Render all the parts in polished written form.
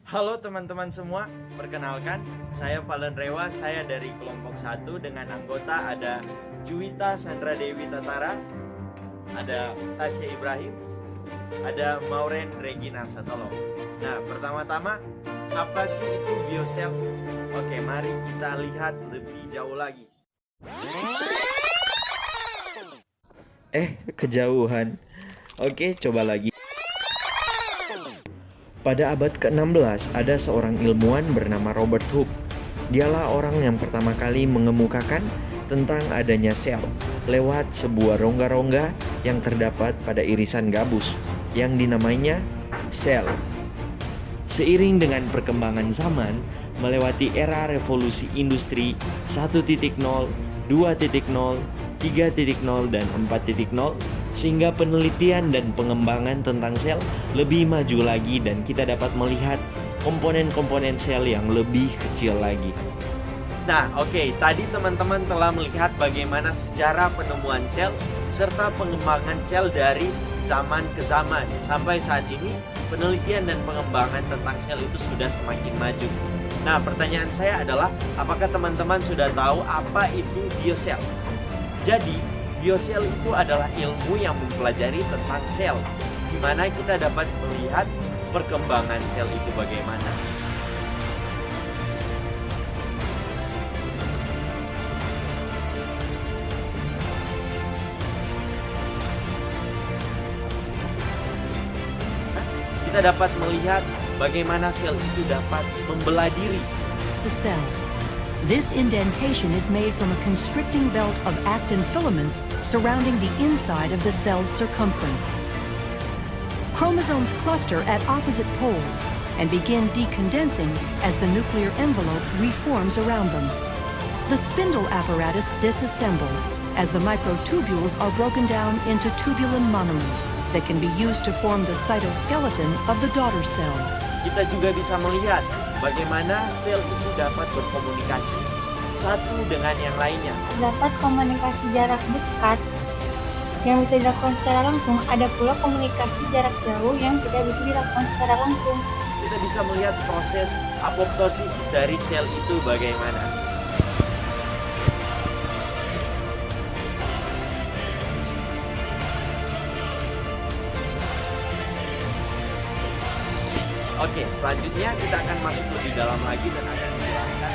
Halo teman-teman semua, perkenalkan saya Valen Rewa, saya dari kelompok 1 dengan anggota ada Juwita Sandra Dewi Tatara, ada Tasya Ibrahim, ada Maureen Regina Satolong. Nah, pertama-tama apa sih itu biosel? Oke, mari kita lihat lebih jauh lagi. Kejauhan. Oke, coba lagi. Pada abad ke-16, ada seorang ilmuwan bernama Robert Hooke. Dialah orang yang pertama kali mengemukakan tentang adanya sel lewat sebuah rongga-rongga yang terdapat pada irisan gabus yang dinamainya sel. Seiring dengan perkembangan zaman, melewati era revolusi industri 1.0, 2.0, 3.0, dan 4.0, sehingga penelitian dan pengembangan tentang sel lebih maju lagi dan kita dapat melihat komponen-komponen sel yang lebih kecil lagi. Nah, oke, tadi teman-teman telah melihat bagaimana sejarah penemuan sel serta pengembangan sel dari zaman ke zaman. Sampai saat ini, penelitian dan pengembangan tentang sel itu sudah semakin maju. Nah, pertanyaan saya adalah, apakah teman-teman sudah tahu apa itu biosel? Jadi, biosel itu adalah ilmu yang mempelajari tentang sel, di mana kita dapat melihat perkembangan sel itu bagaimana. Kita dapat melihat bagaimana sel itu dapat membelah diri. The cell. This indentation is made from a constricting belt of actin filaments surrounding the inside of the cell's circumference. Chromosomes cluster at opposite poles and begin decondensing as the nuclear envelope reforms around them. The spindle apparatus disassembles as the microtubules are broken down into tubulin monomers that can be used to form the cytoskeleton of the daughter cells. Kita juga bisa melihat bagaimana sel itu dapat berkomunikasi satu dengan yang lainnya. Terdapat komunikasi jarak dekat yang bisa dilakukan secara langsung, ada pula komunikasi jarak jauh yang tidak bisa dilakukan secara langsung. Kita bisa melihat proses apoptosis dari sel itu bagaimana. Oke, selanjutnya kita akan masuk lebih dalam lagi dan akan menjelaskan.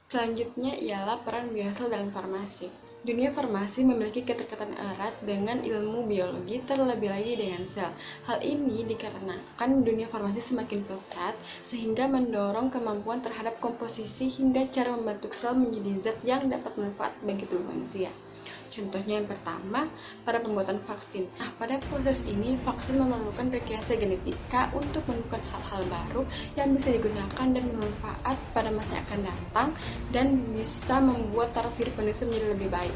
Selanjutnya ialah peran biosel dalam farmasi. Dunia farmasi memiliki keterkaitan erat dengan ilmu biologi, terlebih lagi dengan sel. Hal ini dikarenakan dunia farmasi semakin pesat sehingga mendorong kemampuan terhadap komposisi hingga cara membentuk sel menjadi zat yang dapat bermanfaat bagi tubuh manusia. Contohnya yang pertama, pada pembuatan vaksin. Nah, pada proses ini, vaksin memerlukan rekayasa genetika untuk menemukan hal-hal baru yang bisa digunakan dan bermanfaat pada masa yang akan datang dan bisa membuat taraf hidup manusia menjadi lebih baik.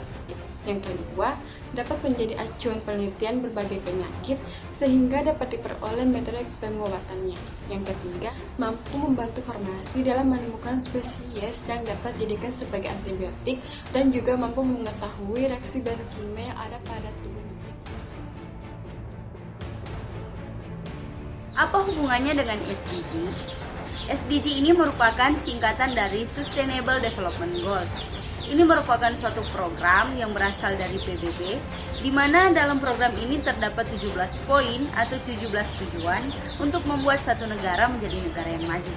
Yang kedua, dapat menjadi acuan penelitian berbagai penyakit sehingga dapat diperoleh metode pengobatannya. Yang ketiga, mampu membantu farmasi dalam menemukan spesies yang dapat dijadikan sebagai antibiotik dan juga mampu mengetahui reaksi biokimia yang ada pada tubuh. Apa hubungannya dengan SDG? SDG ini merupakan singkatan dari Sustainable Development Goals. Ini merupakan suatu program yang berasal dari PBB, di mana dalam program ini terdapat 17 poin atau 17 tujuan untuk membuat satu negara menjadi negara yang maju.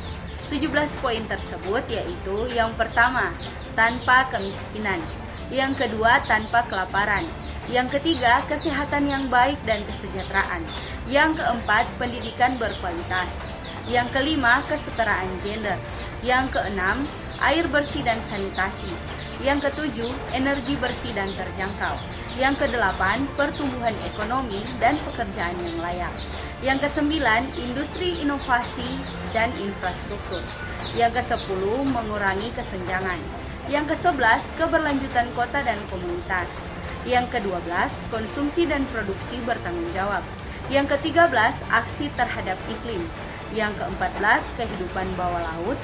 17 poin tersebut yaitu yang pertama, tanpa kemiskinan. Yang kedua, tanpa kelaparan. Yang ketiga, kesehatan yang baik dan kesejahteraan. Yang keempat, pendidikan berkualitas. Yang kelima, kesetaraan gender. Yang keenam, air bersih dan sanitasi. Yang ketujuh, energi bersih dan terjangkau. Yang kedelapan, pertumbuhan ekonomi dan pekerjaan yang layak. Yang kesembilan, industri inovasi dan infrastruktur. Yang kesepuluh, mengurangi kesenjangan. Yang kesebelas, keberlanjutan kota dan komunitas. Yang kedua belas, konsumsi dan produksi bertanggung jawab. Yang ke-13, aksi terhadap iklim. Yang ke-14, kehidupan bawah laut.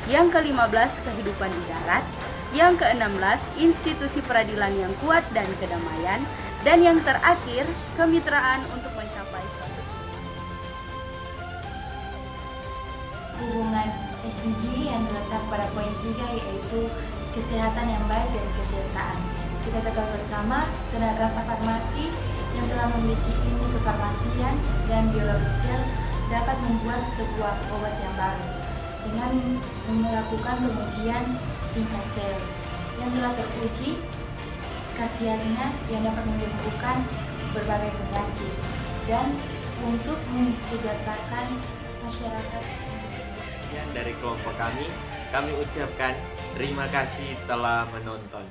Yang ke-15, kehidupan di darat. Yang ke-16, institusi peradilan yang kuat dan kedamaian. Dan yang terakhir, kemitraan untuk mencapai suatu tujuan. SDG yang terletak pada poin 3, yaitu kesehatan yang baik dan kesejahteraan. Kita tegak bersama tenaga farmasi yang telah memiliki ilmu kefarmasian dan biologi sel dapat membuat sebuah obat yang baru dengan melakukan pengujian tingkat sel yang telah teruji khasiatnya yang dapat menyembuhkan berbagai penyakit dan untuk mensejahterakan masyarakat. Dari kelompok kami ucapkan terima kasih telah menonton.